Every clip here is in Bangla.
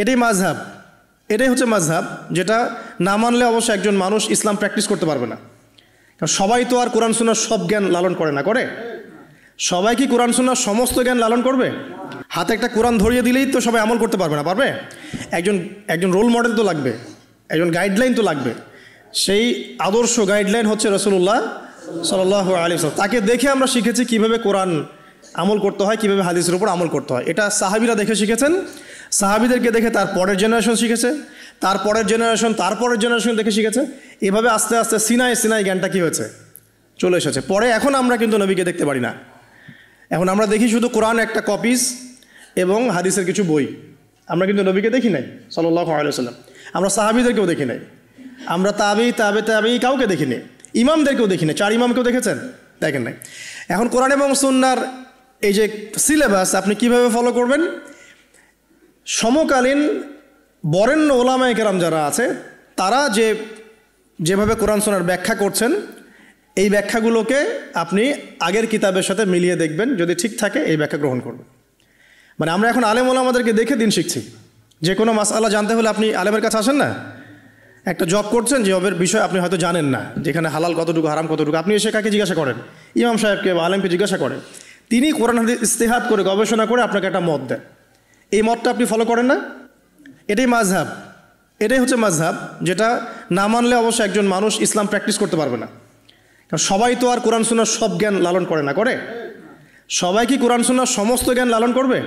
এটাই মাযহাব, এটাই হচ্ছে মাযহাব, যেটা না মানলে অবশ্য একজন মানুষ ইসলাম প্র্যাকটিস করতে পারবে না। কারণ সবাই তো আর কোরআন সুন্নাহর সব জ্ঞান লালন করে না, করে? সবাই কি কোরআন সুন্নাহর সমস্ত জ্ঞান লালন করবে? হাতে একটা কোরআন ধরিয়ে দিলেই তো সবাই আমল করতে পারবে না, পারবে? একজন রোল মডেল তো লাগবে, একজন গাইডলাইন তো লাগবে। সেই আদর্শ গাইডলাইন হচ্ছে রাসূলুল্লাহ সাল্লাল্লাহু আলাইহি ওয়াসাল্লাম। তাকে দেখে আমরা শিখেছি কিভাবে কোরআন আমল করতে হয়, কিভাবে হাদিসের উপর আমল করতে হয়। এটা সাহাবীরা দেখে শিখেছেন, সাহাবীদেরকে দেখে তার পরের জেনারেশন শিখেছে, তার পরের জেনারেশন তার পরের জেনারেশন দেখে শিখেছে। এভাবে আস্তে আস্তে সিনাই সিনাই জ্ঞানটা কী হয়েছে, চলে এসেছে। পরে এখন আমরা কিন্তু নবীকে দেখতে পারি না, এখন আমরা দেখি শুধু কোরআন একটা কপিজ এবং হাদিসের কিছু বই। আমরা কিন্তু নবীকে দেখি নাই সাল্লাল্লাহু আলাইহি ওয়াসাল্লাম, আমরা সাহাবীদেরকেও দেখি নাই, আমরা তাবেঈ কাউকে দেখি নাই, ইমামদেরকেও দেখি নাই। 4 ইমামকেও দেখেছেন? দেখেন নাই। এখন কোরআন এবং সুন্নাহর এই যে সিলেবাস আপনি কিভাবে ফলো করবেন? সমকালীন বরেণ্য ওলামায়ে কেরাম যারা আছে তারা যেভাবে কোরআন সুন্নাহর ব্যাখ্যা করছেন, এই ব্যাখ্যাগুলোকে আপনি আগের কিতাবের সাথে মিলিয়ে দেখবেন, যদি ঠিক থাকে এই ব্যাখ্যা গ্রহণ করবেন। মানে আমরা এখন আলেম ওলামাদেরকে দেখে দিন শিখছি। যে কোনো মাসআলা জানতে হলে আপনি আলেমের কাছে আসেন না? একটা জব করছেন, জবের বিষয় আপনি হয়তো জানেন না, যেখানে হালাল কতটুকু হারাম কতটুকু, আপনি এসে কাকে জিজ্ঞাসা করেন? ইমাম সাহেবকে বা আলেমকে জিজ্ঞাসা করেন। তিনি কোরআন হাদিস ইস্তেহাদ করে গবেষণা করে আপনাকে একটা মত দেন। এই মতটা আপনি ফলো করেন না? এটাই মাযহাব, এটাই হচ্ছে মাযহাব, যেটা না মানলে অবশ্য একজন মানুষ ইসলাম প্র্যাকটিস করতে পারবে না। কারণ সবাই তো আর কোরআন সুন্নাহর সব জ্ঞান লালন করে না, করে? সবাই কি কোরআন সুন্নাহর সমস্ত জ্ঞান লালন করবে?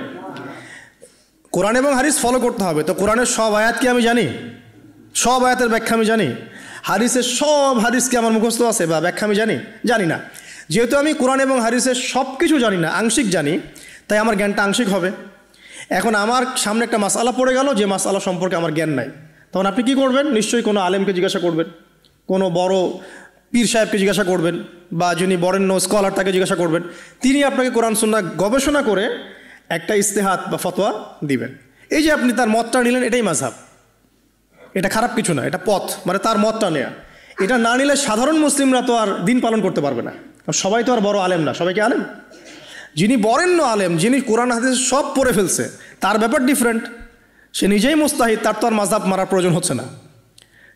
কোরআন এবং হাদিস ফলো করতে হবে। তো কোরআনের সব আয়াত কি আমি জানি? সব আয়াতের ব্যাখ্যা আমি জানি? হাদিসের সব হাদিস কি আমার মুখস্থ আছে বা ব্যাখ্যা আমি জানি না। যেহেতু আমি কোরআন এবং হাদিসের সব কিছু জানি না, আংশিক জানি, তাই আমার জ্ঞানটা আংশিক হবে। এখন আমার সামনে একটা মাসআলা পড়ে গেল, যে মাসআলা সম্পর্কে আমার জ্ঞান নাই, তখন আপনি কি করবেন? নিশ্চয়ই কোনো আলেমকে জিজ্ঞাসা করবেন, কোনো বড় পীর সাহেবকে জিজ্ঞাসা করবেন, বা যিনি বরেণ্য স্কলার তাকে জিজ্ঞাসা করবেন। তিনি আপনাকে কোরআন সুন্নাহ গবেষণা করে একটা ইস্তেহাদ বা ফতোয়া দিবেন। এই যে আপনি তার মতটা নিলেন, এটাই মাযহাব। এটা খারাপ কিছু না, এটা পথ, মানে তার মতটা নেয়া। এটা না নিলে সাধারণ মুসলিমরা তো আর দিন পালন করতে পারবে না। সবাই তো আর বড় আলেম না। সবাই কি আলেম? যিনি বরেণ্য আলেম, যিনি কোরআন হাদিস সব পড়ে ফেলছে, তার ব্যাপার ডিফারেন্ট। সে নিজেই মুস্তাহিদ, তার তো আর মাযহাব মারার প্রয়োজন হচ্ছে না।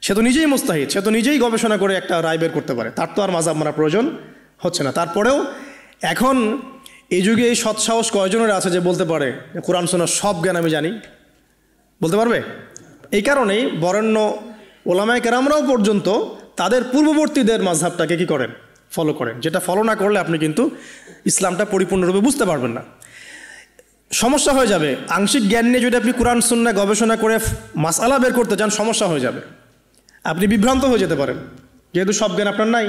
সে তো নিজেই মুস্তাহিদ, সে তো নিজেই গবেষণা করে একটা রায় বের করতে পারে, তার তো আর মাযহাব মারার প্রয়োজন হচ্ছে না। তারপরেও এখন এই যুগে এই সৎসাহস কয়জনের আছে যে বলতে পারে কোরআন সুন্নাহর সব জ্ঞান আমি জানি? বলতে পারবে? এই কারণেই বরেণ্য ওলামায়ে কেরামরাও পর্যন্ত তাদের পূর্ববর্তীদের মাযহাবটাকে কি করেন? ফলো করেন। যেটা ফলো না করলে আপনি কিন্তু ইসলামটা পরিপূর্ণরূপে বুঝতে পারবেন না, সমস্যা হয়ে যাবে। আংশিক জ্ঞান নিয়ে যদি আপনি কোরআন সুন্নাহ গবেষণা করে মাসআলা বের করতে চান, সমস্যা হয়ে যাবে, আপনি বিভ্রান্ত হয়ে যেতে পারেন, যেহেতু সব জ্ঞান আপনার নাই।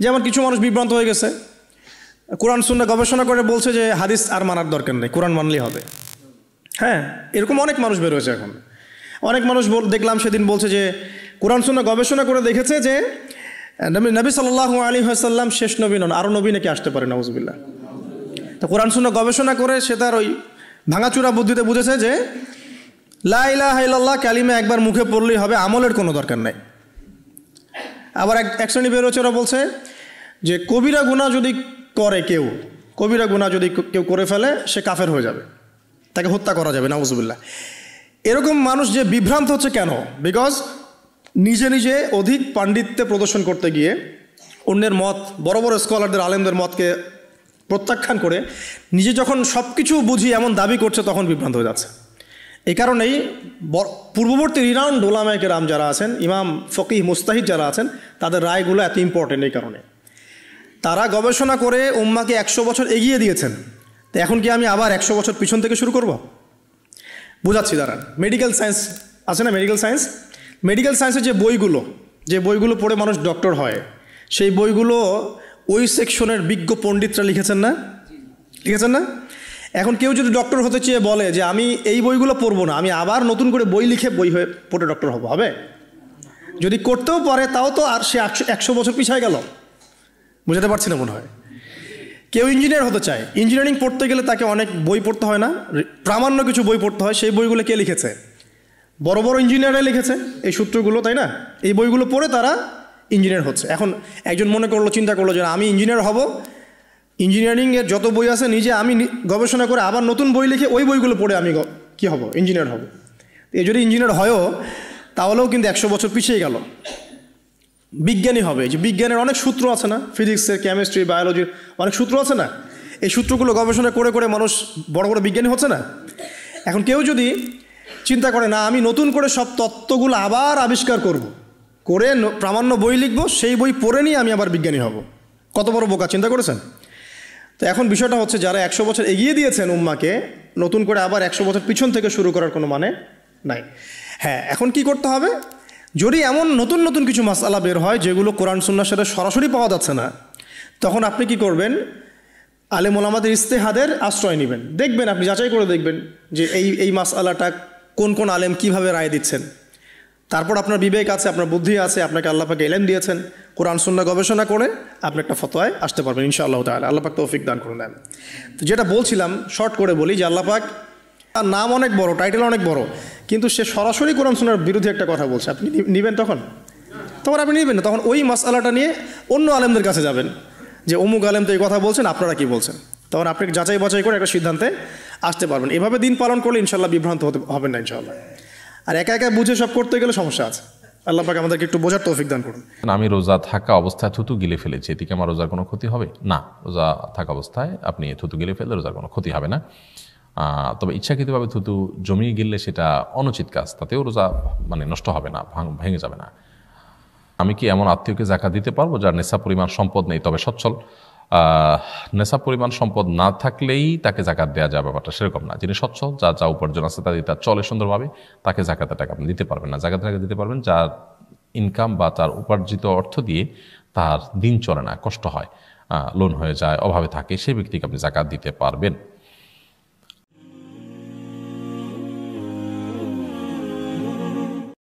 যেমন কিছু মানুষ বিভ্রান্ত হয়ে গেছে, কোরআন সুন্নাহ গবেষণা করে বলছে যে হাদিস আর মানার দরকার নেই, কোরআন মানলেই হবে। হ্যাঁ, এরকম অনেক মানুষ বের হয়েছে এখন। অনেক মানুষ দেখলাম সেদিন বলছে যে কোরআন সুন্নাহ গবেষণা করে দেখেছে যে নবী সাল্লাল্লাহু আলাইহি ওয়াসাল্লাম শেষ নবী নন, আরও নবী নাকি আসতে পারে, নাউজুবিল্লাহ। তো কোরআন সুন্নাহ গবেষণা করে সে তার ওই ভাঙাচুরা বুদ্ধিতে বুঝেছে যে লা ইলাহা ইল্লাল্লাহ কালিমা একবার মুখে পড়লেই হবে, আমলের কোনো দরকার নাই। আবার এক শ্রেণী বের হচ্ছে, ওরা বলছে যে কবিরা গুনাহ যদি করে কেউ, কবিরা গুনাহ যদি কেউ করে ফেলে, সে কাফের হয়ে যাবে, তাকে হত্যা করা যাবে, নাউজুবিল্লাহ। এরকম মানুষ যে বিভ্রান্ত হচ্ছে কেন? বিকজ নিজে নিজে অধিক পাণ্ডিত্য প্রদর্শন করতে গিয়ে অন্যের মত, বড় বড় স্কলারদের আলেমদের মতকে প্রত্যাখ্যান করে নিজে যখন সব কিছু বুঝি এমন দাবি করছে, তখন বিভ্রান্ত হয়ে যাচ্ছে। এই কারণেই পূর্ববর্তী রিনাউন্ড ওলামায়ে কেরাম যারা আছেন, ইমাম ফকিহ মুস্তাহিদ যারা আছেন, তাদের রায়গুলো এত ইম্পর্টেন্ট। এই কারণে তারা গবেষণা করে উম্মাকে 100 বছর এগিয়ে দিয়েছেন। তো এখন কি আমি আবার 100 বছর পিছন থেকে শুরু করব? বোঝাচ্ছি দাঁড়ান। মেডিকেল সায়েন্স আছে না, মেডিকেল সায়েন্স, মেডিকেল সায়েন্সের যে বইগুলো পড়ে মানুষ ডক্টর হয়, সেই বইগুলো ওই সেকশনের বিজ্ঞ পণ্ডিতরা লিখেছেন না? এখন কেউ যদি ডক্টর হতে চেয়ে বলে যে আমি এই বইগুলো পড়বো না, আমি আবার নতুন করে বই লিখে পড়ে ডক্টর হবে? যদি করতেও পারে, তাও তো আর সে 100 বছর পিছায় গেল। বুঝাতে পারছি না মনে হয়। কেউ ইঞ্জিনিয়ার হতে চায়, ইঞ্জিনিয়ারিং পড়তে গেলে তাকে অনেক বই পড়তে হয় না, প্রামাণ্য কিছু বই পড়তে হয়। সেই বইগুলো কে লিখেছে? বড় বড় ইঞ্জিনিয়াররাই লিখেছে এই সূত্রগুলো, তাই না? এই বইগুলো পড়ে তারা ইঞ্জিনিয়ার হচ্ছে। এখন একজন চিন্তা করলো যে আমি ইঞ্জিনিয়ার হব, ইঞ্জিনিয়ারিংয়ের যত বই আছে নিজে আমি গবেষণা করে আবার নতুন বই লিখে ওই বইগুলো পড়ে আমি কি হব? ইঞ্জিনিয়ার হব। এ যদি ইঞ্জিনিয়ার হয়ও তাহলেও কিন্তু 100 বছর পিছিয়ে গেল। বিজ্ঞানী হবে, যে বিজ্ঞানের অনেক সূত্র আছে না, ফিজিক্সের, কেমিস্ট্রি, বায়োলজির অনেক সূত্র আছে না, এই সূত্রগুলো গবেষণা করে করে মানুষ বড় বড় বিজ্ঞানী হচ্ছে না। এখন কেউ যদি চিন্তা করে না আমি নতুন করে সব তত্ত্বগুলো আবার আবিষ্কার করব, করে প্রামাণ্য বই লিখব, সেই বই পড়ে নিয়ে আমি আবার বিজ্ঞানী হব, কত বড় বোকা, চিন্তা করেছেন? তো এখন বিষয়টা হচ্ছে যারা 100 বছর এগিয়ে দিয়েছেন উম্মাকে, নতুন করে আবার 100 বছর পিছন থেকে শুরু করার কোনো মানে নাই। হ্যাঁ, এখন কি করতে হবে, যদি এমন নতুন নতুন কিছু মাসআলা বের হয় যেগুলো কোরআন সুন্নাহর সাথে সরাসরি পাওয়া যাচ্ছে না, তখন আপনি কি করবেন, আলেম ওলামাদের ইজতিহাদের আশ্রয় নেবেন। দেখবেন, আপনি যাচাই করে দেখবেন যে এই মাসআলাটা কোন কোন আলেম কিভাবে রায় দিচ্ছেন। তারপর আপনার বিবেক আছে, আপনার বুদ্ধি আছে, আপনাকে আল্লাহ পাক ইলম দিয়েছেন, কোরআন সুন্নাহ গবেষণা করে আপনি একটা ফতোয়ায় আসতে পারবেন ইনশাআল্লাহ তাআলা। আল্লাহ পাক তৌফিক দান করুন। তো যেটা বলছিলাম, শর্ট করে বলি যে আল্লাহ পাক, তার নাম অনেক বড়, টাইটেল অনেক বড়, কিন্তু সে সরাসরি কোরআন সুন্নাহর বিরোধী একটা কথা বলছে, আপনি নেবেন? তখন আপনি নেবেন না, তখন ওই মাসআলাটা নিয়ে অন্য আলেমদের কাছে যাবেন যে অমুক আলেম তো এই কথা বলছেন, আপনারা কি বলছেন। তখন আপনি যাচাই বাছাই করে একটা সিদ্ধান্তে আসতে পারবেন। এভাবে দিন পালন করলে ইনশাআল্লাহ বিভ্রান্ত হবেন না ইনশাআল্লাহ। আর একা একা বুঝে সব করতে গেলে সমস্যা আছে। আল্লাহ পাক আমাদেরকে একটু বোঝার তৌফিক দান করুন। আমি রোজা থাকা অবস্থায় থুতু গিলে ফেলেছি, এতে কি আমার রোজার কোনো ক্ষতি হবে? না, রোজা থাকা অবস্থায় আপনি থুতু গিলে ফেললে রোজার কোনো ক্ষতি হবে না। তবে ইচ্ছাকৃতভাবে থুতু জমিয়ে গিললে সেটা অনুচিত কাজ, তাতেও রোজা নষ্ট হবে না, ভেঙে যাবে না। আমি কি এমন আত্মীয়কে যাকাত দিতে পারবো যার নেশা পরিমাণ সম্পদ নেই তবে সচ্ছল? নেশা পরিমাণ সম্পদ না থাকলেই তাকে জাকাত দেওয়া যায়, ব্যাপারটা সেরকম না। যিনি সচ্ছল, যার যা উপার্জন আছে তাদের তার চলে সুন্দরভাবে, তাকে জাকাতের টাকা আপনি দিতে পারবেন না। জাকাতের টাকা দিতে পারবেন যার ইনকাম বা তার উপার্জিত অর্থ দিয়ে তার দিন চলে না, কষ্ট হয়, লোন হয়ে যায়, অভাবে থাকে, সেই ব্যক্তিকে আপনি জাকাত দিতে পারবেন।